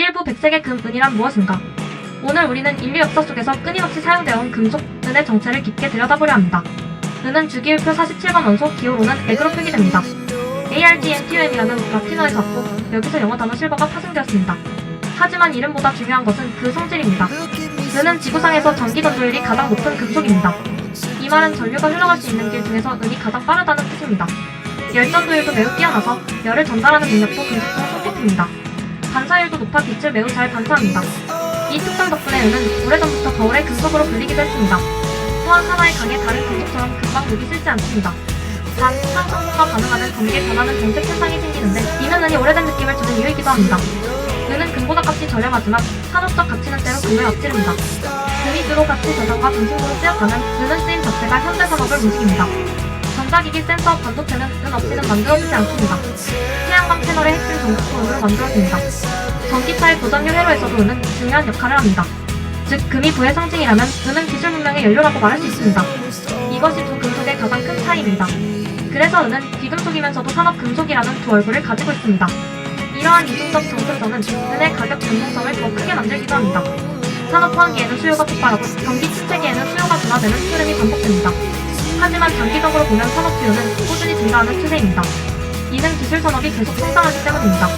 1부 백색의 금, 은이란 무엇인가? 오늘 우리는 인류 역사 속에서 끊임없이 사용되어 온 금속, 은의 정체를 깊게 들여다보려 합니다. 은은 주기율표 47번 원소 기호로는 액으로 표기됩니다. ARGNTUM이라는 라틴어에서 왔고 여기서 영어 단어 실버가 파생되었습니다. 하지만 이름보다 중요한 것은 그 성질입니다. 은은 지구상에서 전기 전도율이 가장 높은 금속입니다. 이 말은 전류가 흘러갈 수 있는 길 중에서 은이 가장 빠르다는 뜻입니다. 열 전도율도 매우 뛰어나서 열을 전달하는 능력도 금속 중 손꼽힙니다. 반사율도 높아 빛을 매우 잘 반사합니다. 이 특성 덕분에 은은 오래전부터 거울의 금속으로 불리기도 했습니다. 또한 하나의 강에 다른 금속처럼 금방 녹이 슬지 않습니다. 단, 산성분과 반응하는 전기의 변화는 변색 현상이 생기는데 이는 은이 오래된 느낌을 주는 이유이기도 합니다. 은은 금보다 값이 저렴하지만 산업적 가치는 때로 금을 앞지릅니다. 금이 주로 가치 저장과 전신구로 쓰였다면 은은 쓰임 자체가 현대 산업을 움직입니다. 전자기기, 센서, 반도체는 은 없이는 만들어지지 않습니다. 태양광 패널의 핵심 전극도 은으로 만들어집니다. 전기차의 고전류 회로에서도 은은 중요한 역할을 합니다. 즉, 금이 부의 상징이라면 은은 기술 문명의 연료라고 말할 수 있습니다. 이것이 두 금속의 가장 큰 차이입니다. 그래서 은은 비금속이면서도 산업금속이라는 두 얼굴을 가지고 있습니다. 이러한 이중적 정체성은 은의 가격 변동성을 더 크게 만들기도 합니다. 산업 호황기에는 수요가 폭발하고 경기 침체기에는 수요가 둔화되는 흐름이 반복됩니다. 하지만 장기적으로 보면 산업 수요는 꾸준히 증가하는 추세입니다. 이는 기술 산업이 계속 성장하기 때문입니다.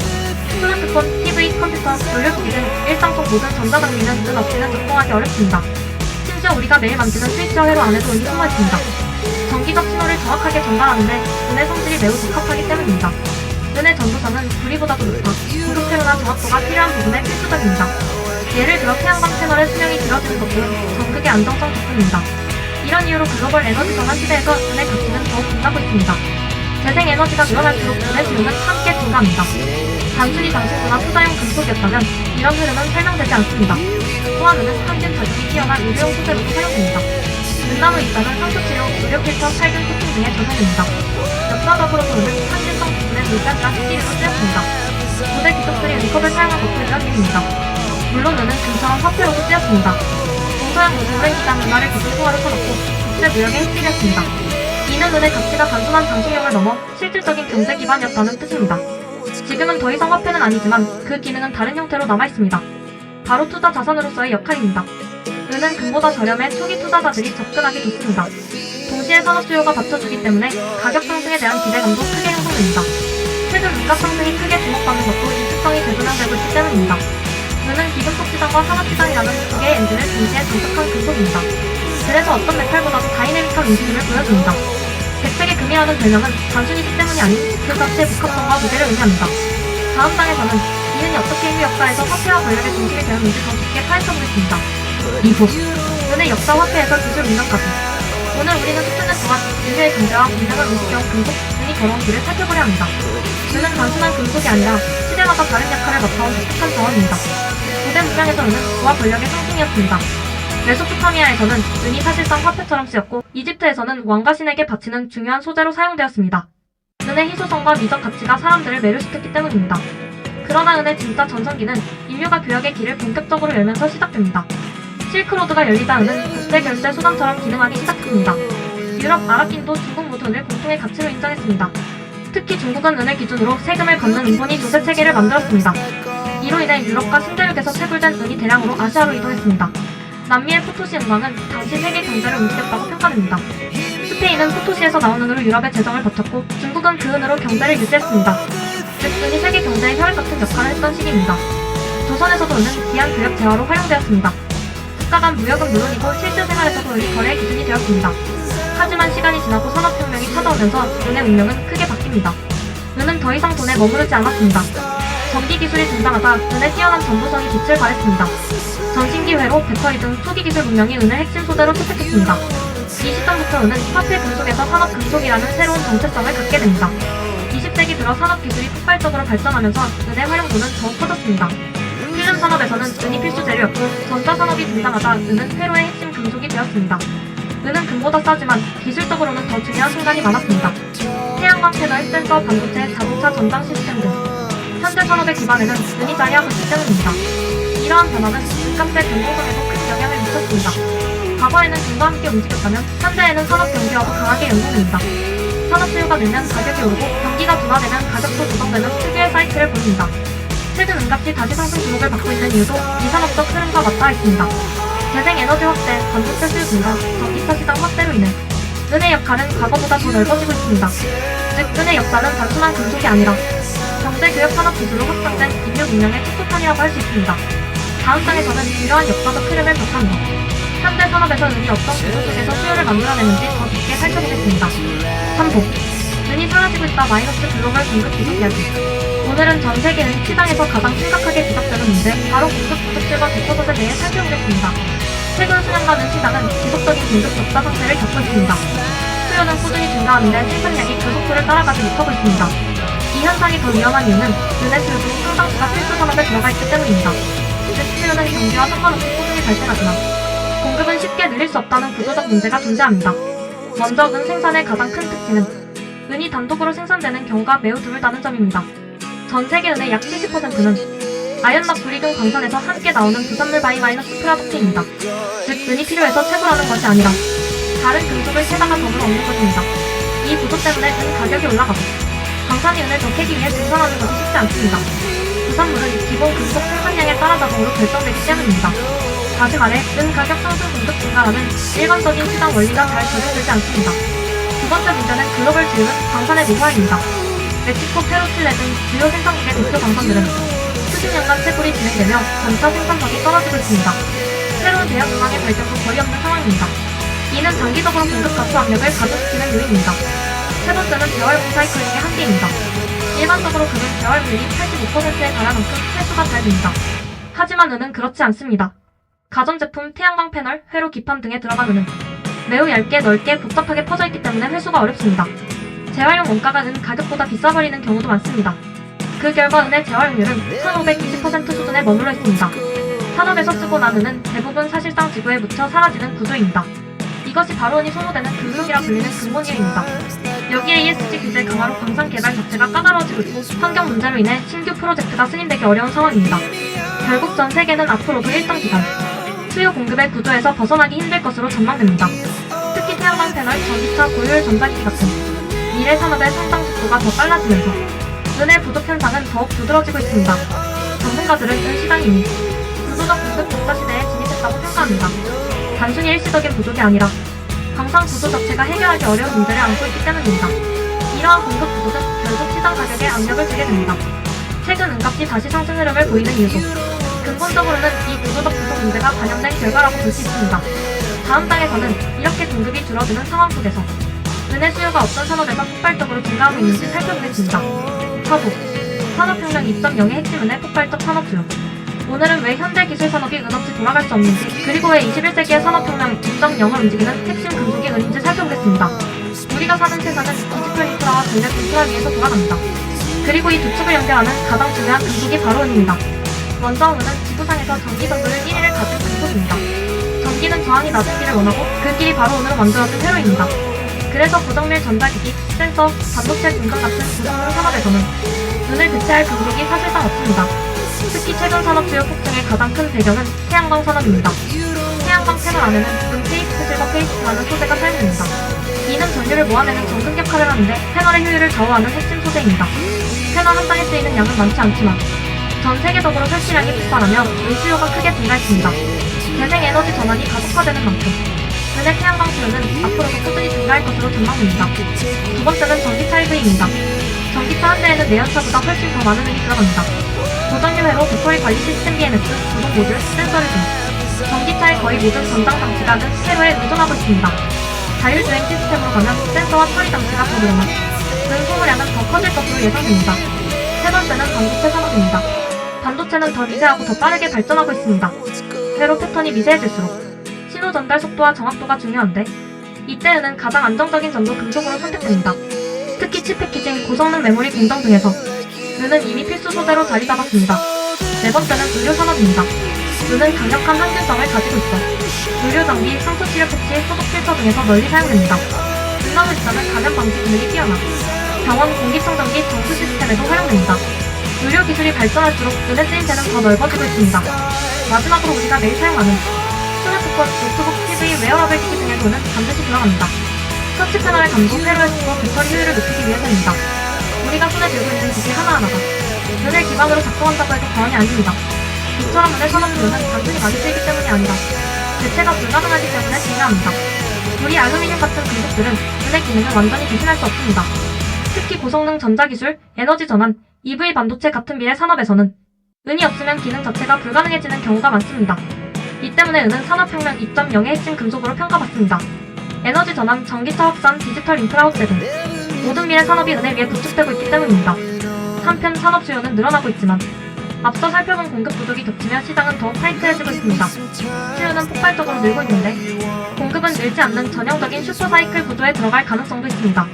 스마트폰, TV, 컴퓨터, 전류기기 등 일상 속 모든 전자장비는 은 없이는 작동하기 어렵습니다. 심지어 우리가 매일 만드는 스위치와 회로 안에도 은이 숨어 있습니다. 전기적 신호를 정확하게 전달하는데 은의 성질이 매우 적합하기 때문입니다. 은의 전도성은 구리보다도 높아 고속회로나 정확도가 필요한 부분에 필수적입니다. 예를 들어 태양광 패널의 수명이 길어지는 것들은 전극의 안정성 덕분입니다. 이런 이유로 글로벌 에너지 전환 시대에서 은의 가치는 더욱 빛나고 있습니다. 재생에너지가 늘어날수록 은의 수요는 함께 증가합니다. 단순히 장신구나 투자용 금속이었다면 이런 흐름은 설명되지 않습니다. 또한 은은 항균 자극이 뛰어난 의료용 소재로도 사용됩니다. 은나무 입자는 상처치료, 의료 필터, 살균 코팅 등에 적용됩니다. 역사적으로도 은은 항균성 부분의 물감과 스티로로 쓰였습니다. 고대 귀족들이 은컵을 사용한 것도 이런 이유입니다. 물론 은은 금처럼 화폐로도 쓰였습니다. 동서양 모두 오랜 기간 은화를 기술 통화로 써놓고 국제 무역의 핵심이었습니다. 이는 은의 가치가 단순한 장식용을 넘어 실질적인 경제 기반이었다는 뜻입니다. 지금은 더 이상 화폐는 아니지만 그 기능은 다른 형태로 남아있습니다. 바로 투자 자산으로서의 역할입니다. 은은 금보다 저렴해 초기 투자자들이 접근하기 좋습니다. 동시에 산업 수요가 받쳐주기 때문에 가격 상승에 대한 기대감도 크게 형성됩니다. 최근 물가 상승이 크게 주목받는 것도 이 특성이 재조명되고 있기 때문입니다. 은은 비금속 시장과 산업 시장이라는 두 개의 엔진을 동시에 장착한 금속입니다. 그래서 어떤 메탈보다도 다이내믹한 움직임을 보여줍니다. 백색의 금이라는 별명은 단순히 색 때문이 아닌 그 자체의 복합성과 무게를 의미합니다. 다음 장에서는 이 은이 어떻게 인류 역사에서 화폐와 권력의 중심이 되었는지 더 깊게 파헤쳐보겠습니다. 2부 은의 역사 화폐에서 기술 문명까지. 오늘 우리는 수천 년 동안 인류의 경제와 문명을 움직여온 금속, 은이 걸어온 길을 살펴보려 합니다. 은은 단순한 금속이 아니라 시대마다 다른 역할을 맡아온 독특한 자원입니다. 고대 문명에서 은은 부와 권력의 상징이었습니다. 메소포타미아에서는 은이 사실상 화폐처럼 쓰였고 이집트에서는 왕과 신에게 바치는 중요한 소재로 사용되었습니다. 은의 희소성과 미적 가치가 사람들을 매료시켰기 때문입니다. 그러나 은의 진짜 전성기는 인류가 교역의 길을 본격적으로 열면서 시작됩니다. 실크로드가 열리자 은은 국제 결제 수단처럼 기능하기 시작합니다. 유럽, 아랍인도, 중국 모두 은을 공통의 가치로 인정했습니다. 특히 중국은 은을 기준으로 세금을 걷는 은본위 조세 체계를 만들었습니다. 이로 인해 유럽과 신대륙에서 채굴된 은이 대량으로 아시아로 이동했습니다. 남미의 포토시 은광은 당시 세계 경제를 움직였다고 평가됩니다. 스페인은 포토시에서 나온 은으로 유럽의 재정을 버텼고 중국은 그 은으로 경제를 유지했습니다. 즉, 은이 세계 경제의 혈액 같은 역할을 했던 시기입니다. 조선에서도 은은 기한 교역 재화로 활용되었습니다. 국가 간 무역은 물론이고 실제생활에서도 은이 거래의 기준이 되었습니다. 하지만 시간이 지나고 산업혁명이 찾아오면서 은의 운명은 크게 바뀝니다. 은은 더 이상 돈에 머무르지 않았습니다. 전기 기술이 등장하자 은의 뛰어난 전도성이 빛을 발했습니다. 전신기 회로, 배터리 등 초기 기술 문명이 은을 핵심 소재로 채택했습니다. 이 시점부터 은은 화폐 금속에서 산업 금속이라는 새로운 정체성을 갖게 됩니다. 20세기 들어 산업 기술이 폭발적으로 발전하면서 은의 활용도는 더욱 커졌습니다. 필름 산업에서는 은이 필수 재료였고 전자산업이 등장하자 은은 회로의 핵심 금속이 되었습니다. 은은 금보다 싸지만 기술적으로는 더 중요한 순간이 많았습니다. 태양광 패널, 센서, 반도체, 자동차 전장 시스템 등 현대 산업의 기반에는 은이 자리하고 있기 때문입니다. 이러한 변화는 금값의 변동성에도 큰 영향을 미쳤습니다. 과거에는 금과 함께 움직였다면 현재에는 산업 경기와도 강하게 연동됩니다. 산업 수요가 늘면 가격이 오르고 경기가 둔화되면 가격도 조정되는 특유의 사이클을 보입니다. 최근 은값이 다시 상승 주목을 받고 있는 이유도 이 산업적 흐름과 맞닿아 있습니다. 재생에너지 확대, 반도체 수요 증가, 전기차 시장 확대로 인해 은의 역할은 과거보다 더 넓어지고 있습니다. 즉, 은의 역사는 단순한 금속이 아니라 경제교역 산업 기술로 확장된 인류 문명의 축소판이라고 할 수 있습니다. 다음 장에서는 이러한 역사적 흐름을 바탕으로 현대 산업에서 은이 어떤 구조 속에서 수요를 만들어내는지 더 깊게 살펴보겠습니다. 3부 은이 사라지고 있다 마이너스 글로벌 공급 부족 이야기. 오늘은 전 세계 은 시장에서 가장 심각하게 지적되는 문제, 바로 공급 부족과 대처법에 대해 살펴보겠습니다. 최근 수년간 은 시장은 지속적인 공급 적자 상태를 겪고 있습니다. 수요는 꾸준히 증가하는데 생산량이 그 속도를 따라가지 못하고 있습니다. 이 현상이 더 위험한 이유는 은의 수요 중 상당수가 필수 산업에 들어가 있기 때문입니다. 즉, 수요는 경기와 상관없이 꾸준히 발생하지만 공급은 쉽게 늘릴 수 없다는 구조적 문제가 존재합니다. 먼저 은 생산의 가장 큰 특징은 은이 단독으로 생산되는 경우가 매우 드물다는 점입니다. 전 세계 은의 약 70%는 아연막 구리 등 광산에서 함께 나오는 부산물 바이마이너스 프로덕트입니다. 즉, 은이 필요해서 채굴하는 것이 아니라 다른 금속을 캐다가 덤을 얻는 것입니다. 이 구조 때문에 은 가격이 올라가고 광산이 은을 더 캐기 위해 증산하는 것이 쉽지 않습니다. 부산물은 기본 금속 생산량에 따라 자동으로 결정되기 때문입니다. 다시 말해, 은 가격 상승 공급 증가라는 일반적인 시장 원리가 잘 적용되지 않습니다. 두 번째 문제는 글로벌 주요는 광산의 노화입니다. 멕시코, 페루, 칠레 등 주요 생산국의 대표 광산들은 수십 년간 채굴이 진행되며 점차 생산성이 떨어지고 있습니다. 새로운 대형 용광의 발전도 거의 없는 상황입니다. 이는 장기적으로 공급 감소 압력을 가중시키는 요인입니다. 세 번째는 재활 리사이클링의 한계입니다. 일반적으로 금은 재활물이 85%에 달할 만큼 회수가 잘 됩니다. 하지만 은은 그렇지 않습니다. 가전제품, 태양광 패널, 회로 기판 등에 들어간 은은 매우 얇게, 넓게, 복잡하게 퍼져 있기 때문에 회수가 어렵습니다. 재활용 원가가 은 가격보다 비싸버리는 경우도 많습니다. 그 결과 은의 재활용률은 1520% 수준에 머물러 있습니다. 산업에서 쓰고 난 은은 대부분 사실상 지구에 묻혀 사라지는 구조입니다. 이것이 바로 은이 소모되는 금속이라 불리는 근본이유입니다. 여기에 ESG 규제 강화로 광산 개발 자체가 까다로워지고 있고 환경 문제로 인해 신규 프로젝트가 승인되기 어려운 상황입니다. 결국 전 세계는 앞으로도 일정 기간 수요 공급의 구조에서 벗어나기 힘들 것으로 전망됩니다. 특히 태양광 패널, 전기차, 고효율 전자기기 같은 미래 산업의 성장 속도가 더 빨라지면서 은의 부족 현상은 더욱 두드러지고 있습니다. 전문가들은 은 시장이 이미 구조적 공급 적자 시대에 진입했다고 평가합니다. 단순히 일시적인 부족이 아니라 광산 구조 자체가 해결하기 어려운 문제를 안고 있기 때문입니다. 이러한 공급 부족은 결국 시장 가격에 압력을 주게 됩니다. 최근 은값이 다시 상승 흐름을 보이는 이유도 근본적으로는 이 구조적 부족 문제가 반영된 결과라고 볼 수 있습니다. 다음 장에서는 이렇게 공급이 줄어드는 상황 속에서 은의 수요가 어떤 산업에서 폭발적으로 증가하고 있는지 살펴보겠습니다. 서부 산업혁명 2.0의 핵심 은의 폭발적 산업 수요. 오늘은 왜 현대 기술 산업이 은 없이 돌아갈 수 없는지, 그리고 왜 21세기의 산업혁명 2.0을 움직이는 핵심 금속이 은인지 살펴보겠습니다. 우리가 사는 세상은 디지털 인프라와 전력 인프라 위에서 돌아갑니다. 그리고 이 두 축을 연결하는 가장 중요한 금속이 바로 은입니다. 먼저 은은 지구상에서 전기 전도율 1위를 가진 금속입니다. 전기는 저항이 낮은 길을 원하고 그 길이 바로 은으로 만들어진 회로입니다. 그래서 고정밀 전자기기, 센서, 반도체 공정 같은 고성능 산업에서는 은을 대체할 금속이 사실상 없습니다. 특히 최근 산업 수요 폭증의 가장 큰 배경은 태양광 산업입니다. 태양광 패널 안에는 은 페이스트 실버 페이스트라는 소재가 사용됩니다. 이는 전류를 모아내는 전극 역할을 하는데 패널의 효율을 좌우하는 핵심 소재입니다. 패널 한 장에 쓰이는 양은 많지 않지만 전 세계적으로 설치량이 폭발하며 은 수요가 크게 증가했습니다. 재생에너지 전환이 가속화되는 만큼 은의 태양광 수요는 앞으로도 꾸준히 증가할 것으로 전망됩니다. 두 번째는 전기차 EV입니다. 전기차 한 대에는 내연차보다 훨씬 더 많은 은이 들어갑니다. 고정유회로 배터리 관리 시스템 BMS, 조종 모듈, 센서를 등 전기차의 거의 모든 전장 장치가 은 회로에 의존하고 있습니다. 자율주행 시스템으로 가면 센서와 처리 장치가 더 늘어나 은 소모량은 더 커질 것으로 예상됩니다. 세 번째는 반도체 산업입니다. 반도체는 더 미세하고 더 빠르게 발전하고 있습니다. 회로 패턴이 미세해질수록 신호 전달 속도와 정확도가 중요한데 이때 은은 가장 안정적인 전도 금속으로 선택됩니다. 특히 칩 패키징, 고성능 메모리 공정 등에서 은은 이미 필수 소재로 자리 잡았습니다. 네 번째는 의료 산업입니다. 은은 강력한 항균성을 가지고 있어 의료 장비, 상처 치료 패치, 소독 필터 등에서 널리 사용됩니다. 은나무 입자는 감염 방지 기능이 뛰어나 병원 공기청정기 정수 시스템에도 활용됩니다. 의료 기술이 발전할수록 은의 쓰임새는 더 넓어지고 있습니다. 마지막으로 우리가 매일 사용하는 스마트폰, 노트북, TV, 웨어러블 기기 등에서는 반드시 들어갑니다. 터치 패널의 감도, 회로의 속도, 배터리 효율을 높이기 위해서입니다. 우리가 손에 들고 있는 기기 하나하나가 은을 기반으로 작동한다고 해도 과언이 아닙니다. 이처럼 은의 산업수요는 단순히 많이 쓰이기 때문이 아니라 대체가 불가능하기 때문에 중요합니다. 우리 알루미늄 같은 금속들은 은의 기능을 완전히 대신할 수 없습니다. 특히 고성능 전자기술, 에너지 전환, EV 반도체 같은 미래 산업에서는 은이 없으면 기능 자체가 불가능해지는 경우가 많습니다. 이 때문에 은은 산업혁명 2.0의 핵심 금속으로 평가받습니다. 에너지 전환, 전기차 확산, 디지털 인프라 확대 등 모든 미래 산업이 은에 위해 구축되고 있기 때문입니다. 한편 산업 수요는 늘어나고 있지만 앞서 살펴본 공급 부족이 겹치며 시장은 더욱 타이트해지고 있습니다. 수요는 폭발적으로 늘고 있는데 공급은 늘지 않는 전형적인 슈퍼사이클 구조에 들어갈 가능성도 있습니다.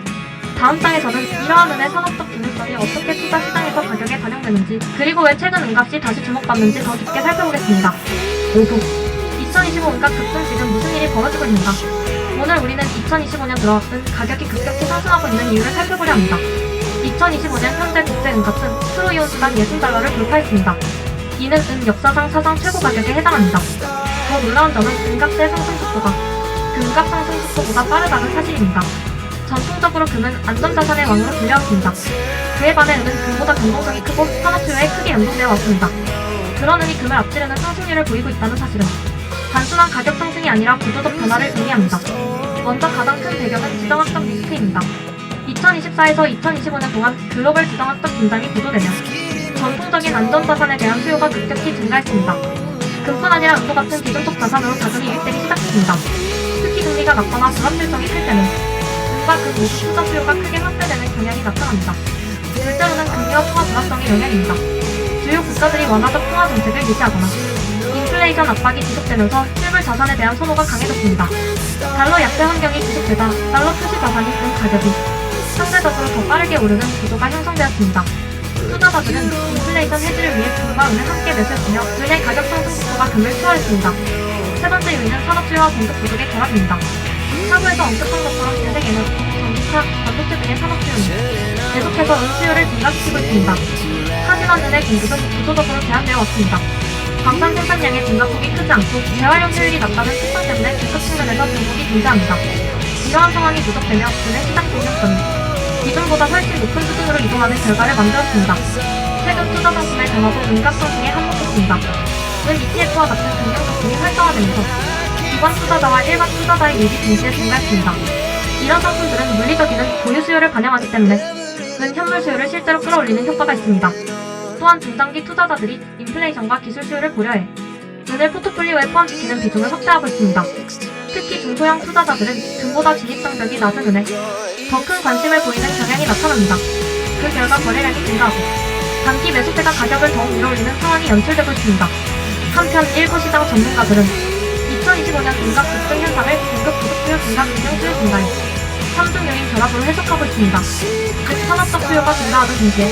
다음 장에서는 이러한 은의 산업적 중요성이 어떻게 투자 시장에서 가격에 반영되는지 그리고 왜 최근 은값이 다시 주목받는지 더 깊게 살펴보겠습니다. 5부 2025 은값 급등 지금 무슨 일이 벌어지고 있는가? 오늘 우리는 2025년 들어 은 가격이 급격히 상승하고 있는 이유를 살펴보려 합니다. 2025년 현재 국제 은값은 트로이 온수당 60달러를 돌파했습니다. 이는 은 역사상 사상 최고 가격에 해당합니다. 더 놀라운 점은 은값의 상승 속도가 금값 상승 속도보다 빠르다는 사실입니다. 전통적으로 금은 안전자산의 왕으로 불려왔습니다. 그에 반해 은은 금보다 변동성이 크고 산업 수요에 크게 연동되어 왔습니다. 그런 은이 금을 앞지르는 상승률을 보이고 있다는 사실은 단순한 가격 상승이 아니라 구조적 변화를 의미합니다. 먼저 가장 큰 배경은 지정학적 리스크입니다. 2024에서 2025년 동안 글로벌 지정학적 긴장이 고조되며 전통적인 안전자산에 대한 수요가 급격히 증가했습니다. 금뿐 아니라 은도 같은 기존적 자산으로 자금이 유입되기 시작했습니다. 특히 금리가 낮거나 불확실성이 클 때는 은과 금 모두 투자 수요가 크게 확대되는 경향이 나타납니다. 둘째로는 금리와 통화 불확성의 영향입니다. 주요 국가들이 완화적 통화 정책을 유지하거나 인플레이션 압박이 지속되면서 실물 자산에 대한 선호가 강해졌습니다. 달러 약세 환경이 지속되다 달러 표시 자산인 은 가격이 상대적으로 더 빠르게 오르는 구조가 형성되었습니다. 투자자들은 인플레이션 해지를 위해 금과 은을 함께 매수했으며 은의 가격 상승 속도가 금을 추월했습니다. 세 번째 요인은 산업 수요와 공급 부족의 결합입니다. 사부에서 언급한 것처럼 재생에너지, 전기차, 반도체 등의 산업 수요는 계속해서 은 수요를 증가시키고 있습니다. 하지만 은의 공급은 구조적으로 제한되어 왔습니다. 광산 생산량의 증가폭이 크지 않고 재활용 효율이 낮다는 특성 때문에 공급 측면에서 중국이 존재합니다. 이러한 상황이 누적되며 은의 시장 공격성이 기존보다 훨씬 높은 수준으로 이동하는 결과를 만들었습니다. 최근 투자 상품의 변화도 은값 상승에 한몫했습니다. 은 ETF와 같은 금융 상품이 활성화되면서 기관 투자자와 일반 투자자의 유입이 동시에 증가했습니다. 이런 상품들은 물리적이는 보유 수요를 반영하기 때문에 은 현물 수요를 실제로 끌어올리는 효과가 있습니다. 또한 중장기 투자자들이 인플레이션과 기술 수요를 고려해 은을 포트폴리오에 포함시키는 비중을 확대하고 있습니다. 특히 중소형 투자자들은 금보다 진입장벽이 낮은 은에 더 큰 관심을 보이는 경향이 나타납니다. 그 결과 거래량이 증가하고 단기 매수세가 가격을 더욱 밀어올리는 상황이 연출되고 있습니다. 한편 일부 시장 전문가들은 2025년 은값 급등 현상을 공급 부족 수요 증가, 금융 수요 증가의 3중 요인 결합으로 해석하고 있습니다. 즉 산업적 수요가 증가하는 동시에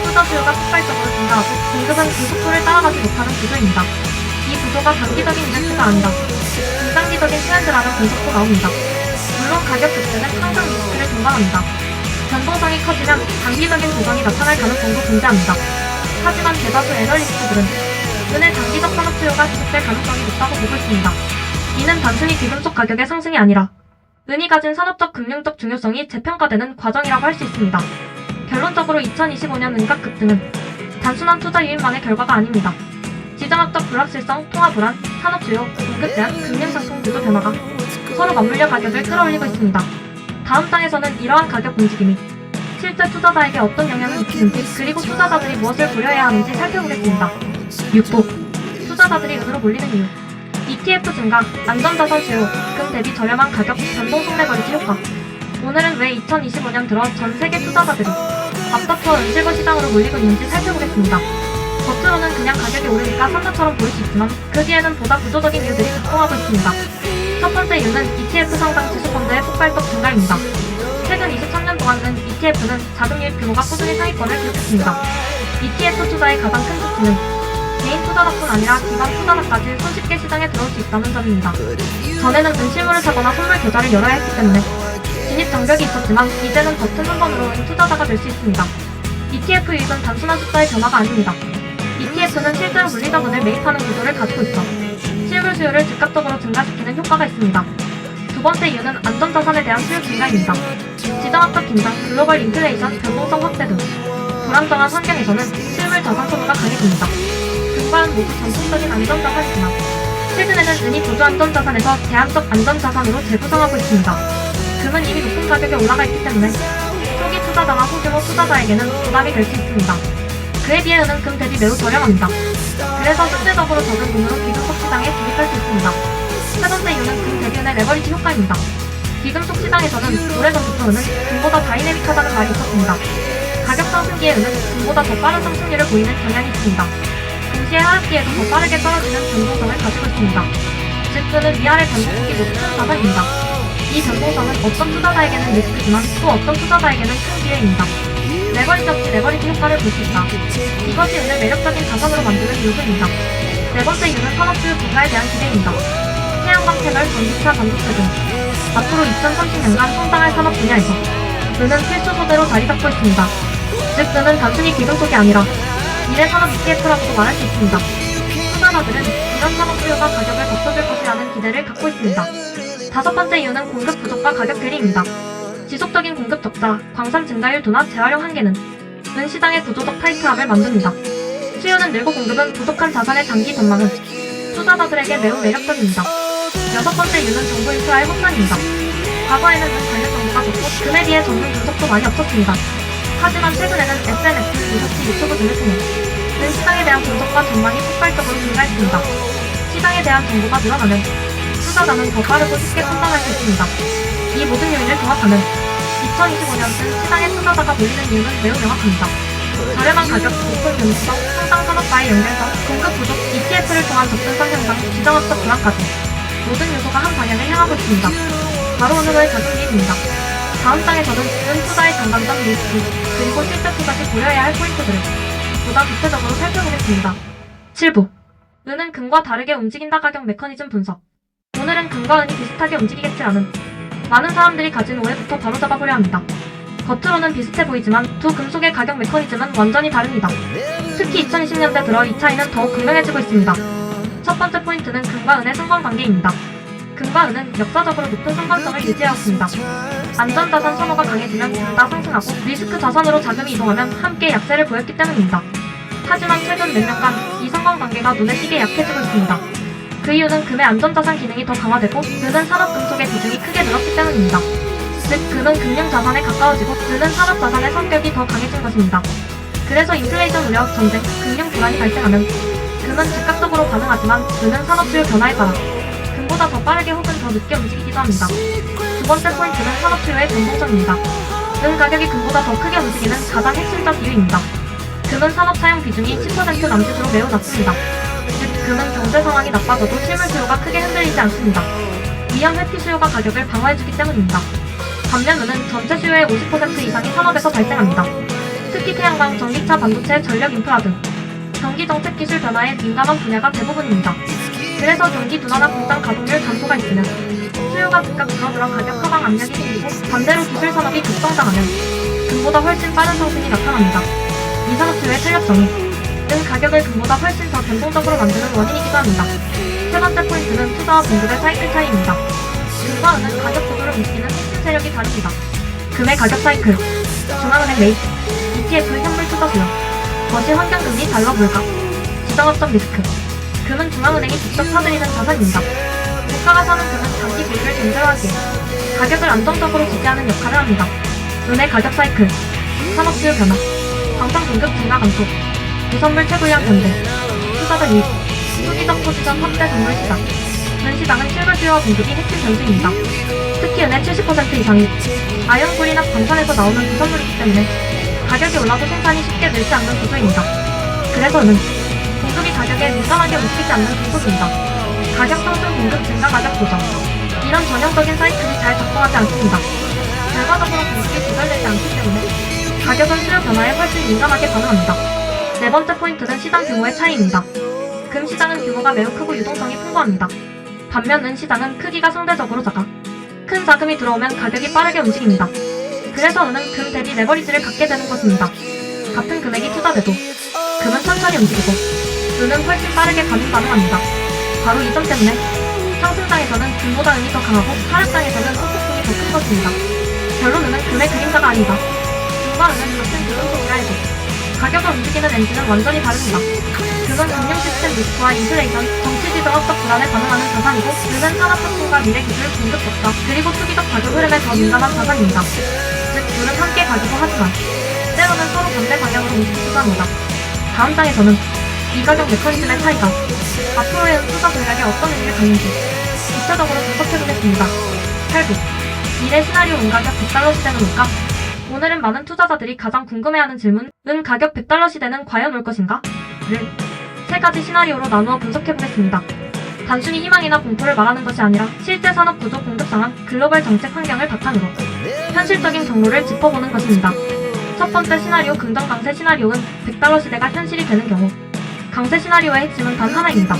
투자 수요가 폭발적으로 증가하고 공급은 그 속도를 따라가지 못하는 구조입니다. 이 구조가 단기적인 이벤트가 아니라 중장기적인 트렌드라는 분석도 나옵니다. 물론 가격 급등은 항상 리스크를 동반합니다. 변동성이 커지면 단기적인 조정이 나타날 가능성도 존재합니다. 하지만 대다수 애널리스트들은 은의 단기적 산업 수요가 지속될 가능성이 높다고 보고 있습니다. 이는 단순히 기금속 가격의 상승이 아니라 은이 가진 산업적 금융적 중요성이 재평가되는 과정이라고 할 수 있습니다. 결론적으로 2025년 은값 급등은 단순한 투자 유입만의 결과가 아닙니다. 지정학적 불확실성, 통화 불안, 산업 수요, 공급 제한, 금융 상품 구조 변화가 서로 맞물려 가격을 끌어올리고 있습니다. 다음 장에서는 이러한 가격 움직임이 실제 투자자에게 어떤 영향을 미치는지 그리고 투자자들이 무엇을 고려해야 하는지 살펴보겠습니다. 6부 투자자들이 은으로 몰리는 이유 ETF 증가, 안전자산 수요, 금 대비 저렴한 가격, 변동 속내 거리지 효과. 오늘은 왜 2025년 들어 전 세계 투자자들이 앞다퉈 은실버 시장으로 몰리고 있는지 살펴보겠습니다. 겉으로는 그냥 가격이 오르니까 산다처럼 보일 수 있지만 그 뒤에는 보다 구조적인 이유들이 작동하고 있습니다. 첫 번째 이유는 ETF 상장 지수펀드의 폭발적 증가입니다. 최근 23년 동안은 ETF는 자금 유입 규모가 꾸준히 상위권을 기록했습니다. ETF 투자의 가장 큰 특징은 개인 투자자뿐 아니라 기관 투자자까지 손쉽게 시장에 들어올 수 있다는 점입니다. 전에는 은실물을 사거나 선물 계좌를 열어야 했기 때문에 진입 장벽이 있었지만 이제는 버튼 한 번으로 투자자가 될 수 있습니다. ETF 유입은 단순한 숫자의 변화가 아닙니다. ETF는 실제로 물리적 은을 매입하는 구조를 가지고 있어 실물 수요를 즉각적으로 증가시키는 효과가 있습니다. 두 번째 이유는 안전자산에 대한 수요 증가입니다. 지정학적 긴장, 글로벌 인플레이션, 변동성 확대 등 불안정한 환경에서는 실물 실물 자산 선호가 강해집니다. 금과 은 모두 전통적인 안전자산이지만 최근에는 은이 보조 안전자산에서 제한적 안전자산으로 재구성하고 있습니다. 금은 이미 높은 가격에 올라가 있기 때문에 초기 투자자나 소규모 투자자에게는 부담이 될 수 있습니다. 그에 비해 은은 금 대비 매우 저렴합니다. 그래서 상대적으로 적은 돈으로 기금속 시장에 진입할 수 있습니다. 세 번째 이유는 금 대비 은의 레버리지 효과입니다. 기금속 시장에서는 오래전부터 은은 금보다 다이내믹하다는 말이 있었습니다. 가격 상승기에 은은 금보다 더 빠른 상승률을 보이는 경향이 있습니다. 동시에 하락기에도 더 빠르게 떨어지는 변동성을 가지고 있습니다. 즉 은은 위아래 변동폭이 높은 자산입니다. 이 변동성은 어떤 투자자에게는 리스크지만 또 어떤 투자자에게는 큰 기회입니다. 레버리지 없이 레버리지 효과를 볼 수 있다. 이것이 은을 매력적인 자산으로 만드는 요소입니다. 네 번째 이유는 산업주요 분야에 대한 기대입니다. 태양광 패널, 전기차, 반도체 등 앞으로 2030년간 성장할 산업 분야에서 은은 필수 소재로 자리 잡고 있습니다. 즉 은은 단순히 기금속이 아니라 미래 산업 ETF라고도 말할 수 있습니다. 투자자들은 이런 산업 수요가 가격을 받쳐줄 것이라는 기대를 갖고 있습니다. 다섯 번째 이유는 공급 부족과 가격 괴리입니다. 지속적인 공급 적자, 광산 증가율 둔화, 재활용 한계는 은 시장의 구조적 타이트함을 만듭니다. 수요는 늘고 공급은 부족한 자산의 장기 전망은 투자자들에게 매우 매력적입니다. 여섯 번째 이유는 정보 인프라의 확산입니다. 과거에는 은 관련 정보가 적고 금에 비해 전문 분석도 많이 없었습니다. 하지만 최근에는 SNS, 뉴스, 유튜브 등을 통해 은 시장에 대한 분석과 전망이 폭발적으로 증가했습니다. 시장에 대한 정보가 늘어나면 투자자는 더 빠르고 쉽게 판단할 수 있습니다. 이 모든 요인을 종합하면 2025년 은 시장의 투자자가 몰리는 이유는 매우 명확합니다. 저렴한 가격, 높은 변동성, 성장 산업과의 연결성, 공급 부족, ETF를 통한 접근성 향상, 지정학적 불안까지 모든 요소가 한 방향을 향하고 있습니다. 바로 오늘의 자금리입니다. 다음 장에서는 은 투자의 장단점 리스크, 그리고 실제 투자 시 고려해야 할 포인트들을 보다 구체적으로 살펴보겠습니다. 7부 은은 금과 다르게 움직인다. 가격 메커니즘 분석. 오늘은 금과 은이 비슷하게 움직이겠지라는 많은 사람들이 가진 오해부터 바로잡아보려 합니다. 겉으로는 비슷해 보이지만 두 금속의 가격 메커니즘은 완전히 다릅니다. 특히 2020년대 들어 이 차이는 더욱 극명해지고 있습니다. 첫 번째 포인트는 금과 은의 상관관계입니다. 금과 은은 역사적으로 높은 상관성을 유지해왔습니다. 안전자산 선호가 강해지면 둘 다 상승하고 리스크 자산으로 자금이 이동하면 함께 약세를 보였기 때문입니다. 하지만 최근 몇 년간 이 상관관계가 눈에 띄게 약해지고 있습니다. 그 이유는 금의 안전자산 기능이 더 강화되고 은은 산업금속의 비중이 크게 늘었기 때문입니다. 즉 금은 금융자산에 가까워지고 은은 산업자산의 성격이 더 강해진 것입니다. 그래서 인플레이션 우려, 전쟁, 금융 불안이 발생하면 금은 즉각적으로 반응하지만 은은 산업주요 변화에 따라 금보다 더 빠르게 혹은 더 늦게 움직이기도 합니다. 두 번째 포인트는 산업주요의 변동성입니다. 은 가격이 금보다 더 크게 움직이는 가장 핵심적 이유입니다. 금은 산업 사용 비중이 10% 남짓으로 매우 낮습니다. 즉 금은 경제 상황이 나빠져도 실물 수요가 크게 흔들리지 않습니다. 위험 회피 수요가 가격을 방어해주기 때문입니다. 반면 은은 전체 수요의 50% 이상이 산업에서 발생합니다. 특히 태양광, 전기차, 반도체, 전력 인프라 등 경기 정책 기술 변화에 민감한 분야가 대부분입니다. 그래서 경기 둔화나 공장 가동률 감소가 있으면 수요가 즉각 줄어들어 가격 하방 압력이 생기고 반대로 기술 산업이 급성장하면 금보다 훨씬 빠른 상승이 나타납니다. 이 산업 수요의 탄력성이 은 가격을 금보다 훨씬 더 변동적으로 만드는 원인이기도 합니다. 세 번째 포인트는 투자와 공급의 사이클 차이입니다. 금과 은은 가격 구조를 움직이는 핵심 세력이 다릅니다. 금의 가격 사이클, 중앙은행 매입, ETF 현물 투자 수요, 거시 환경금리 달러 불가, 지정학적 리스크. 금은 중앙은행이 직접 사들이는 자산입니다. 국가가 사는 금은 장기 보유를 전제로 하기에 가격을 안정적으로 지지하는 역할을 합니다. 은의 가격 사이클, 산업수요 변화, 광산 공급 증가 감소, 부선물 최고량 변동, 투자자 유입, 투기적 포지션 확대 선물 시장. 은 시장은 실물 수요와 공급이 핵심 변수입니다. 특히 은의 70% 이상이 아연 구리나 광산에서 나오는 부선물이기 때문에 가격이 올라도 생산이 쉽게 늘지 않는 구조입니다. 그래서 는 공급이 가격에 민감하게 움직이지 않는 금속입니다. 가격 상승, 공급 증가, 가격 조정. 이런 전형적인 사이클이 잘 작동하지 않습니다. 결과적으로 공급이 조절되지 않기 때문에 가격은 수요 변화에 훨씬 민감하게 반응합니다. 네 번째 포인트는 시장 규모의 차이입니다. 금 시장은 규모가 매우 크고 유동성이 풍부합니다. 반면 은 시장은 크기가 상대적으로 작아 큰 자금이 들어오면 가격이 빠르게 움직입니다. 그래서 은은 금 대비 레버리지를 갖게 되는 것입니다. 같은 금액이 투자돼도 금은 천천히 움직이고 은은 훨씬 빠르게 반응합니다. 바로 이 점 때문에 상승장에서는 금보다 은이 더 강하고 하락장에서는 소폭풍이 더 큰 것입니다. 결론 은은 금의 그림자가 아니다. 금과 은은 같은 금속이라 해도 가격을 움직이는 엔진은 완전히 다릅니다. 금은 금융 시스템 리스크와 인플레이션, 정치 지정학적 불안에 반응하는 자산이고, 금은 산업혁신과 미래 기술 공급 적자, 그리고 투기적 가격 흐름에 더 민감한 자산입니다. 즉, 둘은 함께 가기도 하지만 때로는 서로 반대 방향으로 움직이기도 합니다. 다음 장에서는 이 가격 메커니즘의 차이가 앞으로의 투자 전략에 어떤 의미를 갖는지 구체적으로 분석해보겠습니다. 8부 미래 시나리오 은가격 100달러 시대는 올까? 오늘은 많은 투자자들이 가장 궁금해하는 질문 은가격 100달러 시대는 과연 올 것인가? 를 세 가지 시나리오로 나누어 분석해보겠습니다. 단순히 희망이나 공포를 말하는 것이 아니라 실제 산업 구조 공급 상황, 글로벌 정책 환경을 바탕으로 현실적인 경로를 짚어보는 것입니다. 첫 번째 시나리오 긍정 강세 시나리오는 100달러 시대가 현실이 되는 경우 강세 시나리오의 핵심은 단 하나입니다.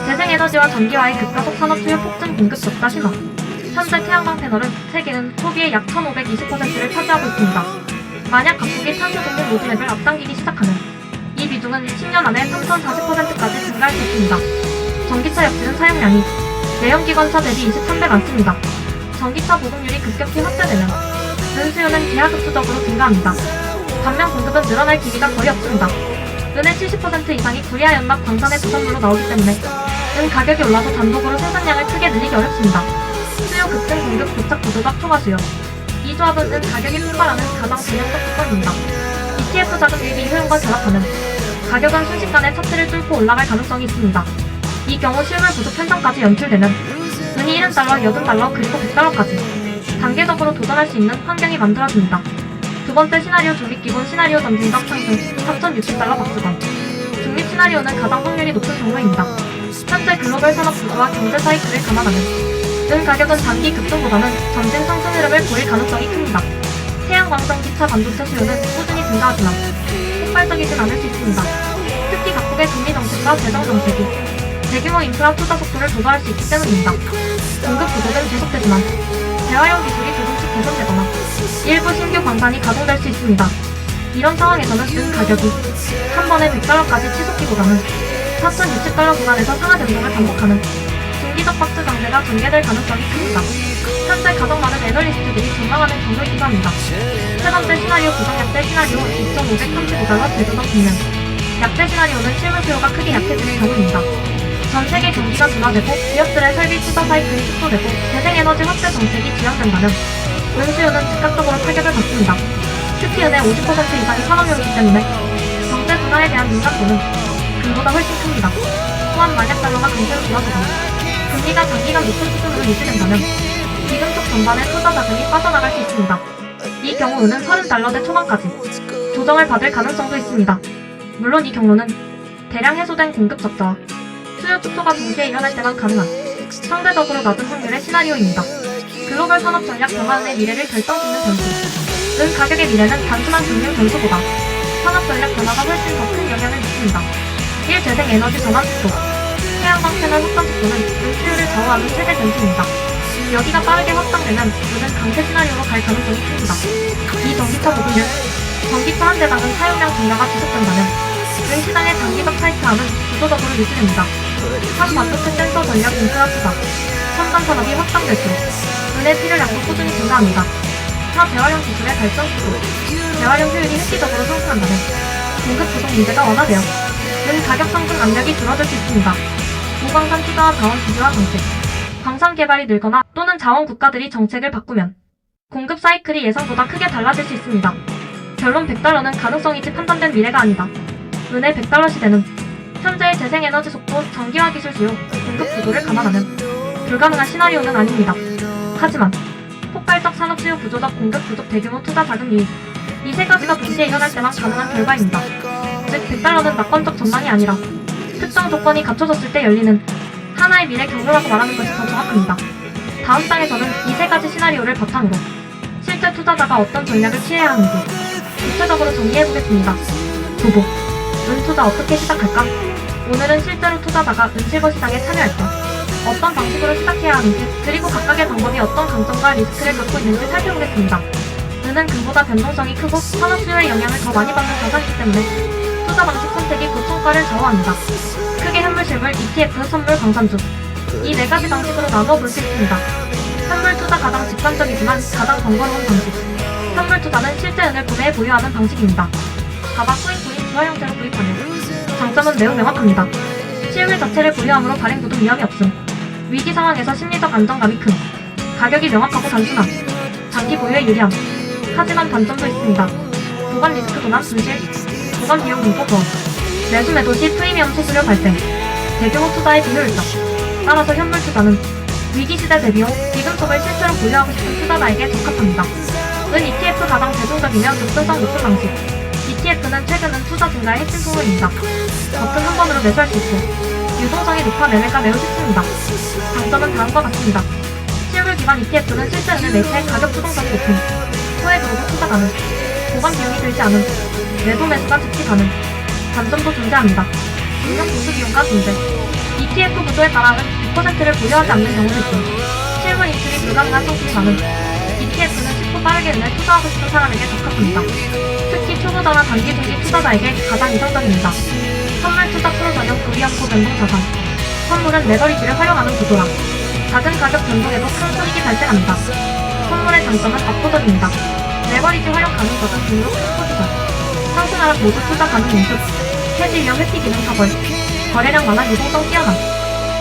재생에너지와 전기와의 급가속 산업 수요 폭증 공급 적자 신호. 현재 태양광 패널은 세계는 소비의 약 1520%를 차지하고 있습니다. 만약 각국이 탄소 중립 로드맵을 앞당기기 시작하면 이 비중은 10년 안에 3040%까지 증가할 수 있습니다. 전기차 역시는 사용량이 내연기관차 대비 23배 많습니다. 전기차 보급률이 급격히 확대되면 은수요는 기하급수적으로 증가합니다. 반면 공급은 늘어날 기미가 거의 없습니다. 은의 70% 이상이 구리아 연막 광산의 부산물로 나오기 때문에 은 가격이 올라도 단독으로 생산량을 크게 늘리기 어렵습니다. 수요 급증 공급 고착 구조적 초과 수요. 이 조합은 은 가격이 폭발하는 가장 전형적 조건입니다. ETF 자금 유입 효용과 결합하면 가격은 순식간에 차트를 뚫고 올라갈 가능성이 있습니다. 이 경우 실물 부족 현상까지 연출되면 은이 70달러, 80달러, 그리고 100달러까지 단계적으로 도전할 수 있는 환경이 만들어집니다. 두 번째 시나리오 중립기본 시나리오 점진적 상승 4,060달러 박스권. 중립 시나리오는 가장 확률이 높은 경로입니다. 현재 글로벌 산업 구조와 경제 사이클을 감안하면 은 가격은 단기 급등보다는 점진 상승 흐름을 보일 가능성이 큽니다. 태양광 전기차 반도체 수요는 꾸준히 증가하지만 폭발적이진 않을 수 있습니다. 특히 각국의 금리 정책과 재정 정책이 대규모 인프라 투자 속도를 조절할 수 있기 때문입니다. 공급 부족은 계속되지만 재활용 기술이 조금씩 개선되거나 일부 신규 광산이 가동될 수 있습니다. 이런 상황에서는 은 가격이 한 번에 100달러까지 치솟기보다는 4,060달러 구간에서 상하 변동을 반복하는 중기적 박스 강세가 전개될 가능성이 큽니다. 현재 가장 많은 애널리스트들이 전망하는 경로이기도 합니다. 세 번째 시나리오 부정약세 시나리오 2,535달러 재조정 국면. 약세 시나리오는 실물 수요가 크게 약해지는 경우입니다. 전 세계 경기가 둔화되고 기업들의 설비 투자 사이클이 축소되고 재생에너지 확대 정책이 지연된다면 은 수요는 즉각적으로 타격을 받습니다. 특히 은의 50% 이상이 산업용이기 때문에 경제 둔화에 대한 민감도는 금보다 훨씬 큽니다. 또한 만약 달러가 강세로 돌아서거나 금리가 장기간 높은 수준으로 유지된다면 기금 쪽 전반에 투자 자금이 빠져나갈 수 있습니다. 이 경우 은은 30달러대 초반까지 조정을 받을 가능성도 있습니다. 물론 이 경로는 대량 해소된 공급 적자와 수요 축소가 동시에 일어날 때만 가능한 상대적으로 낮은 확률의 시나리오입니다. 글로벌 산업 전략 변화의 미래를 결정짓는 변수. 은 가격의 미래는 단순한 금융 변수보다 산업 전략 변화가 훨씬 더 큰 영향을 미칩니다. 1. 재생 에너지 전환 속도. 태양광 패널 확장 속도는 은 수요를 좌우하는 최대 변수입니다. 여기가 빠르게 확장되면 은은 강세 시나리오로 갈 가능성이 큽니다. 2. 전기차 보급률. 전기차 한 대당은 사용량 증가가 지속된다면 은 시장의 장기적 타이트함은 구조적으로 유지됩니다. 3. 반도체 센서 전략 인프라 투자. 첨단 산업이 확장될수록 은의 필요량도 꾸준히 증가합니다. 4. 재활용 기술의 발전 속도. 재활용 효율이 획기적으로 상승한다면 공급 부족 문제가 완화되어 은 가격 상승 압력이 줄어들 수 있습니다. 무광산 투자와 자원 규제화 정책. 광산 개발이 늘거나 또는 자원 국가들이 정책을 바꾸면 공급 사이클이 예상보다 크게 달라질 수 있습니다. 결론 100달러는 가능성이지 판단된 미래가 아니다. 은의 100달러 시대는 현재의 재생에너지 속도, 전기화 기술 수요, 공급 구조를 감안하면 불가능한 시나리오는 아닙니다. 하지만 폭발적 산업 수요 구조적 공급 부족 대규모 투자 자금 유입 이 세 가지가 동시에 일어날 때만 가능한 결과입니다. 즉 100달러는 낙관적 전망이 아니라 특정 조건이 갖춰졌을 때 열리는 하나의 미래 경로라고 말하는 것이 더 정확합니다. 다음 장에서는 이 세 가지 시나리오를 바탕으로 실제 투자자가 어떤 전략을 취해야 하는지 구체적으로 정리해보겠습니다. 도보, 은 투자 어떻게 시작할까? 오늘은 실제로 투자자가 은실버 시장에 참여할 때 어떤 방식으로 시작해야 하는지 그리고 각각의 방법이 어떤 강점과 리스크를 갖고 있는지 살펴보겠습니다. 은은 금보다 변동성이 크고 산업 수요의 영향을 더 많이 받는 자산이기 때문에 투자 방식 선택이 고통가를 좌우합니다. 크게 현물, 실물, ETF, 선물, 광산주 이 네 가지 방식으로 나눠 볼 수 있습니다. 현물 투자 가장 직관적이지만 가장 번거로운 방식. 현물 투자는 실제 은을 구매해 보유하는 방식입니다. 가방 코인 활용제로 구입하는 장점은 매우 명확합니다. 실물 자체를 보유함으로 발행 구동 위험이 없음. 위기 상황에서 심리적 안정감이 큼. 가격이 명확하고 단순함. 장기 보유에 유리함. 하지만 단점도 있습니다. 보관 리스크 도난 분실, 보관 비용 공포 부업, 매수 매도 시 프리미엄 수수료 발생, 대규모 투자의 비효율적. 따라서 현물 투자는 위기 시대 대비용, 비금속을 실제로 보유하고 싶은 투자자에게 적합합니다. 은 ETF 가장 대중적이며 접근성 높은 방식. ETF는 최근은 투자 증가의 핵심 소물입니다. 버튼 한 번으로 매수할 수 있고 유동성이 높아 매매가 매우 쉽습니다. 장점은 다음과 같습니다. 실물 기반 ETF는 실제 은을 매입해 가격 추동성이 높은 소액으로도 투자 가능, 보관 비용이 들지 않은, 매도 매수가 즉시 가능. 단점도 존재합니다. 운용 보수 비용과 존재. ETF 구조에 따라 은 2%를 보유하지 않는 경우도 있음. 실물 인출이 불가능한 상품이 많은 ETF는 쉽고 빠르게 은을 투자하고 싶은 사람에게 적합합니다. 특히 초보자나 단기 중기 투자자에게 가장 이상적입니다. 선물 투자 프로 전용 불이연소 변동 자산. 선물은 레버리지를 활용하는 구조라 작은 가격 변동에도 큰 수익이 발생합니다. 선물의 장점은 압도적입니다. 레버리지 활용 가능성은 등록 포지션, 상승하락 모두 투자 가능 인수, 해지 위험 회피 기능 처벌, 거래량 완화 유동성 뛰어남.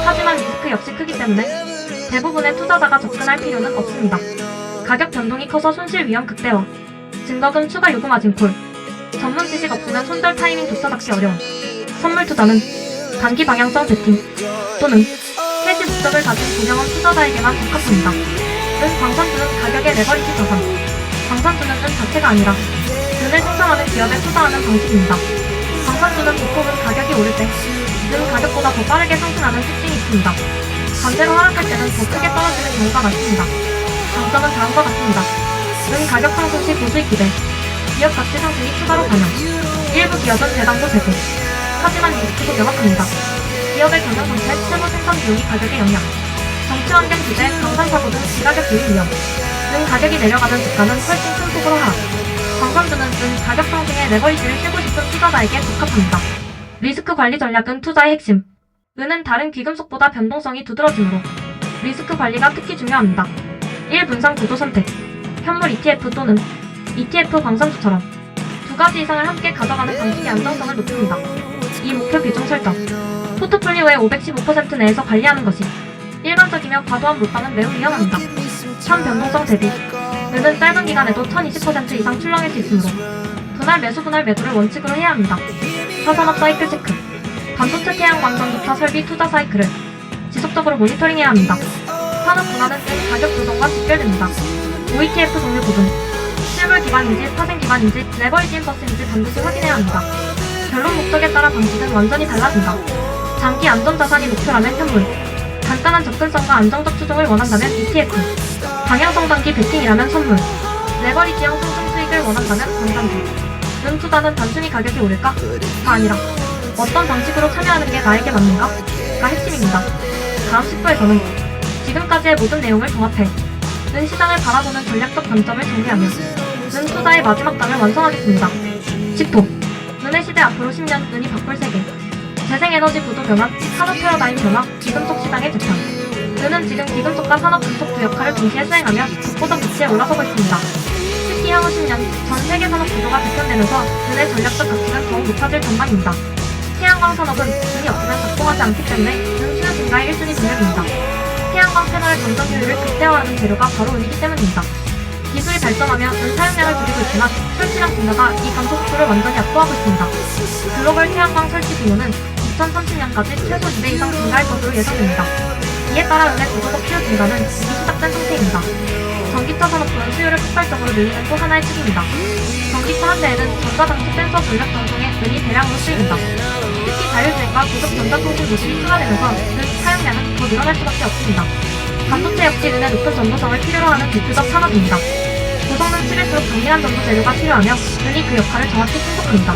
하지만 리스크 역시 크기 때문에 대부분의 투자자가 접근할 필요는 없습니다. 가격 변동이 커서 손실 위험 극대화, 증거금 추가 요금 마진 콜, 전문 지식 없으면 손절 타이밍조차 잡기 어려운 선물 투자는 단기 방향성 베팅 또는 해지 목적을 가진 고경험 투자자에게만 적합합니다. 은 광산주는 가격의 레버리지 자산. 광산주는 은 자체가 아니라 은을 생산하는 기업에 투자하는 방식입니다. 광산주는 보통 은 가격이 오를 때 은 가격보다 더 빠르게 상승하는 특징이 있습니다. 반대로 하락할 때는 더 크게 떨어지는 경우가 많습니다. 장점은 다음과 같습니다. 은 가격 상승 시 고수익 기대, 기업 가치 상승이 추가로 반영, 일부 기업은 배당도 제고. 하지만 리스크도 명확합니다. 기업의 경영 정책, 세무 생산 비용이 가격에 영향, 정치 환경 규제, 방산 사고 등 비가격 유입 위험. 은 가격이 내려가면 주가는 훨씬 큰 폭으로 하락. 광산주는 은 가격 상승에 레버리지를 쓰고 싶은 투자자에게 적합합니다. 리스크 관리 전략은 투자의 핵심. 은은 다른 귀금속보다 변동성이 두드러지므로 리스크 관리가 특히 중요합니다. 1. 분산 구조 선택. 현물 ETF 또는 ETF 광산주처럼 두 가지 이상을 함께 가져가는 방식이 안정성을 높입니다. 2. 목표 비중 설정. 포트폴리오의 515% 내에서 관리하는 것이 일반적이며 과도한 몰빵은 매우 위험합니다. 3. 변동성 대비. 은은 짧은 기간에도 1020% 이상 출렁일 수 있으므로 분할 매수 분할 매도를 원칙으로 해야 합니다. 4. 산업 사이클 체크. 반도체 태양광 전기차 설비 투자 사이클을 지속적으로 모니터링해야 합니다. 산업 분할은 은 가격 조정과 직결됩니다. OETF 종류 구분. 실물 기반인지 파생 기반인지 레버리지 버스인지 반드시 확인해야 합니다. 결론 목적에 따라 방식은 완전히 달라진다. 장기 안전자산이 목표라면 현물, 간단한 접근성과 안정적 추종을 원한다면 ETF, 방향성 단기 베팅이라면 선물, 레버리지형 상승 수익을 원한다면 광산주. 은 투자는 단순히 가격이 오를까? 가 아니라 어떤 방식으로 참여하는 게 나에게 맞는가? 가 핵심입니다. 다음 10부에서는 지금까지의 모든 내용을 종합해 은 시장을 바라보는 전략적 관점을 정리하며 은 투자의 마지막 단을 완성하겠습니다. 10호 은의 시대 앞으로 10년 은이 바꿀 세계. 재생에너지 구조 변화, 산업 패러다임 변화, 기금속 시장의 재편. 은은 지금 기금속과 산업 금속 두 역할을 동시에 수행하며 독보적 위치에 올라서고 있습니다. 특히 향후 10년 전 세계 산업 구조가 개편되면서 은의 전략적 가치는 더욱 높아질 전망입니다. 태양광 산업은 은이 없으면 작동하지 않기 때문에 은 수요 증가의 1순위 동력입니다. 태양광 패널의 전전 효율을 극대화하는 재료가 바로 은이기 때문입니다. 기술이 발전하며 은 사용량을 줄이고 있지만 설치량 증가가 이 감소 속도를 완전히 압도하고 있습니다. 글로벌 태양광 설치 규모는 2030년까지 최소 2배 이상 증가할 것으로 예상됩니다. 이에 따라 은의 구조적 수요 증가는 이미 시작된 상태입니다. 전기차 산업부는 수요를 폭발적으로 늘리는 또 하나의 축입니다. 전기차 한 대에는 전자장치 센서 전력 전송에 은이 대량으로 쓰입니다. 특히 자율주행과 고속 전자통신 모듈이 추가되면서 은 사용량은 더 늘어날 수밖에 없습니다. 반도체 역시 은의 높은 전도성을 필요로 하는 대표적 산업입니다. 고성능 칩일수록 정밀한 전도 재료가 필요하며 은이 그 역할을 정확히 충족합니다.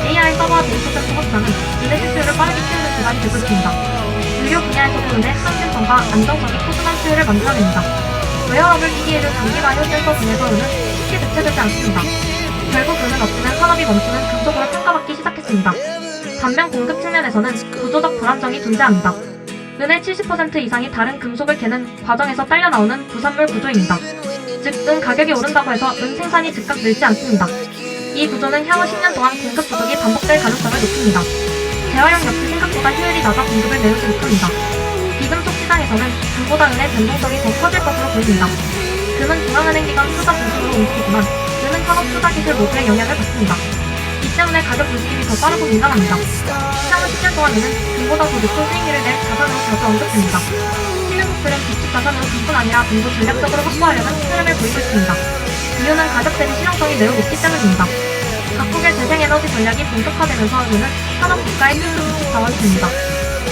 AI 서버와 데이터 센터 확장은 은의 수요를 빠르게 키우는 기반이 되고 있습니다. 의료 분야에서도 은의 항진성과 안정성이 꾸준한 수요를 만들어냅니다. 웨어러블 기기에는 장기 바이오 센서 등에서 은은 쉽게 대체되지 않습니다. 결국 은은 없으면 산업이 멈추는 금속으로 평가받기 시작했습니다. 반면 공급 측면에서는 구조적 불안정이 존재합니다. 은의 70% 이상이 다른 금속을 캐는 과정에서 딸려 나오는 부산물 구조입니다. 즉, 은 가격이 오른다고 해서 은 생산이 즉각 늘지 않습니다. 이 구조는 향후 10년 동안 공급 부족이 반복될 가능성을 높입니다. 재활용 역시 생각보다 효율이 낮아 공급을 메우지 못합니다. 비금속 시장에서는 금보다 은의 변동성이 더 커질 것으로 보입니다. 금은 중앙은행 기관 투자 중심으로 움직이지만 은은 산업 투자 기술 모두에 영향을 받습니다. 이 때문에 가격 움직임이 더 빠르고 민감합니다. 향후 10년 동안 은은 금보다 더 높은 수익률을 낼 자산으로 자주 언급됩니다. 신흥국들은 비축 자산으로 뿐 아니라 금도 전략적으로 확보하려는 흐름을 보이고 있습니다. 이유는 가격 대비 실용성이 매우 높기 때문입니다. 각국의 재생에너지 전략이 본격화되면서 은은 산업 국가의 필수 비축 자원이 됩니다.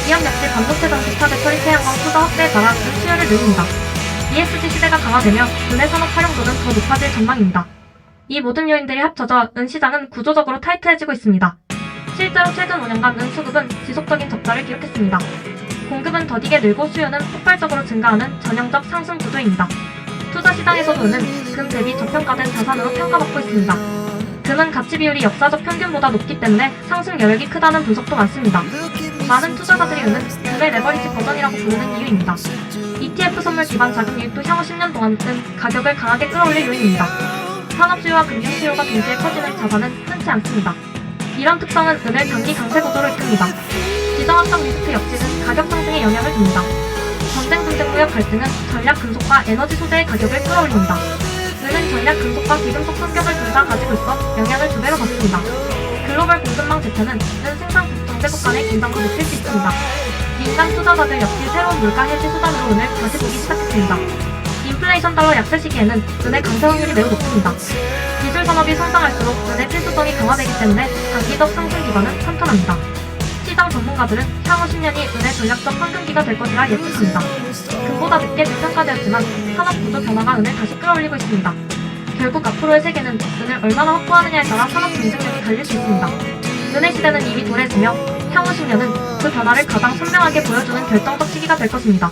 기업 역시 반도체 전기차 배터리 태양광 투자 확대에 따라 은 수요를 늘립니다. ESG 시대가 강화되며 은의 산업 활용도는 더 높아질 전망입니다. 이 모든 요인들이 합쳐져 은 시장은 구조적으로 타이트해지고 있습니다. 실제로 최근 5년간 은 수급은 지속적인 적자를 기록했습니다. 공급은 더디게 늘고 수요는 폭발적으로 증가하는 전형적 상승 구조입니다. 투자 시장에서도 은은 금 대비 저평가된 자산으로 평가받고 있습니다. 금은 가치 비율이 역사적 평균보다 높기 때문에 상승 여력이 크다는 분석도 많습니다. 많은 투자자들이 은은 금의 레버리지 버전이라고 부르는 이유입니다. ETF 선물 기반 자금 유입도 향후 10년 동안 은 가격을 강하게 끌어올릴 요인입니다. 산업 수요와 금융 수요가 동시에 커지는 자산은 흔치 않습니다. 이런 특성은 은을 장기 강세 구조로 이끕니다. 지정학적 리스크 역시는 가격 상승에 영향을 줍니다. 전쟁 분쟁 무역 갈등은 전략 금속과 에너지 소재의 가격을 끌어올립니다. 은은 전략 금속과 비금속 성격을 둘 다 가지고 있어 영향을 두 배로 받습니다. 글로벌 공급망 재편은 은 생산 경제국 간의 긴장도 높일 수 있습니다. 민간 투자자들 역시 새로운 물가 해지 수단으로 은을 다시 보기 시작했습니다. 인플레이션 달러 약세 시기에는 은의 강세 확률이 매우 높습니다. 기술 산업이 성장할수록 은의 필수성이 강화되기 때문에 장기적 상승 기반은 탄탄합니다. 시장 전문가들은 향후 10년이 은의 전략적 황금기가 될 것이라 예측합니다. 금보다 늦게 재평가되었지만 산업 구조 변화가 은을 다시 끌어올리고 있습니다. 결국 앞으로의 세계는 은을 얼마나 확보하느냐에 따라 산업 경쟁력이 갈릴 수 있습니다. 은의 시대는 이미 도래지며 향후 10년은 그 변화를 가장 선명하게 보여주는 결정적 시기가 될 것입니다.